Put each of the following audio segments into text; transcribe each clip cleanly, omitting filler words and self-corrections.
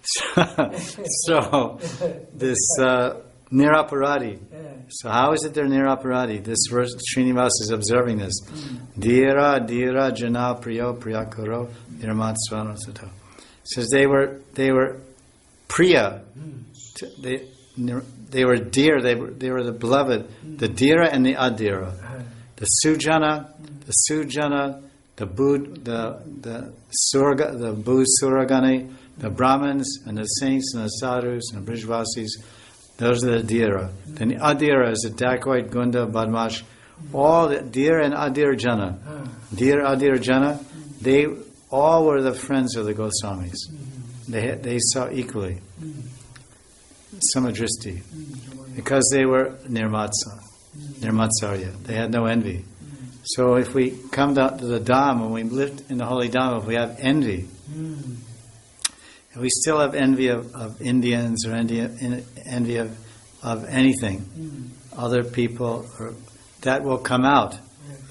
So this Niraparadi. So how is it they're Niraparadi? This verse, Srinivas is observing this. Dira dira jana priyo priyakaro nirmatsvano sato. Says they were priya. They were dear. They were the beloved. The dira and the adira. The sujana, the bud, the surga, the bud suragani, the brahmins and the saints and the sadhus and the brijvasis. Those are the dira. Then the adira is the dacoit, gunda, badmash. All the dir and adir jana. Dir, adir jana. They all were the friends of the Goswamis. They saw equally. Samadristi. Because they were nirmatsarya. They had no envy. So if we come down to the Dham, when we live in the holy Dham, if we have envy, if we still have envy of Indians or envy of anything, other people, or that will come out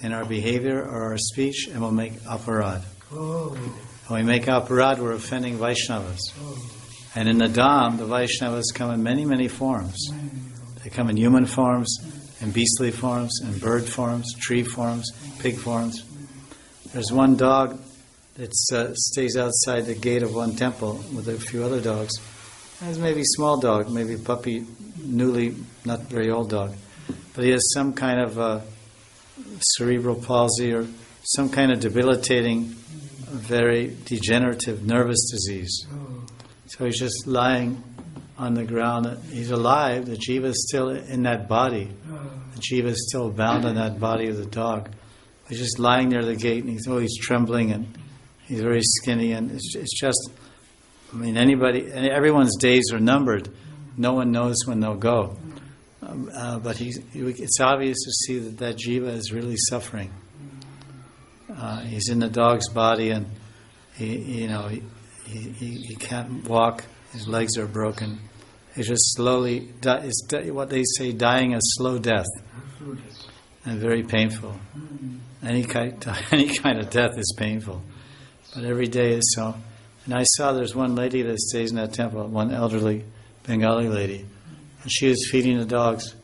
in our behavior or our speech, and we'll make aparad. When we make aparad, we're offending Vaishnavas. And in the Dham, the Vaishnavas come in many, many forms. They come in human forms, in beastly forms, in bird forms, tree forms, pig forms. There's one dog that stays outside the gate of one temple with a few other dogs. It's maybe a small dog, maybe a puppy, newly, not very old dog. But he has some kind of cerebral palsy or some kind of debilitating, very degenerative nervous disease. So he's just lying on the ground. He's alive. The jiva is still in that body. The jiva is still bound in that body of the dog. He's just lying near the gate, and he's always trembling, and he's very skinny. And it's just, I mean, everyone's days are numbered. No one knows when they'll go. But it's obvious to see that jiva is really suffering. He's in the dog's body, and he can't walk. His legs are broken. He's just slowly, what they say, dying a slow death, and very painful. Any kind of death is painful, but every day is so. And I saw there's one lady that stays in that temple, one elderly Bengali lady, and she was feeding the dogs,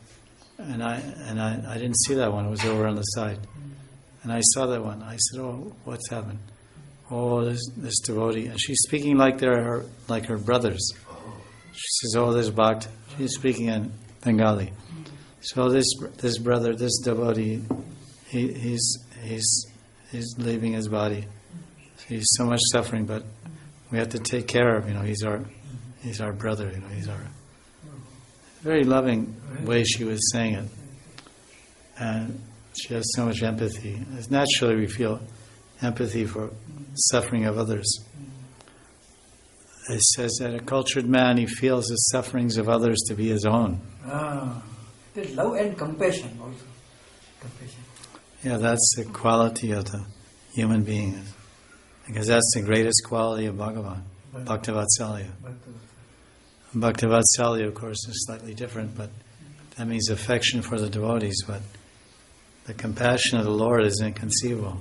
and I didn't see that one. It was over on the side, and I saw that one. I said, "Oh, what's happened?" Oh, this devotee, and she's speaking like they're her brothers. She says, "Oh, this bhakt." She's speaking in Bengali. So this brother, this devotee, he's leaving his body. He's so much suffering, but we have to take care of. He's our brother. He's our very loving way she was saying it, and she has so much empathy. It's naturally we feel empathy for suffering of others. It says that a cultured man, he feels the sufferings of others to be his own. There's love and compassion also. Compassion. Yeah, that's the quality of the human being. Because that's the greatest quality of Bhagavan, Bhaktavatsalya. Bhaktavatsalya, of course, is slightly different, but that means affection for the devotees, but the compassion of the Lord is inconceivable.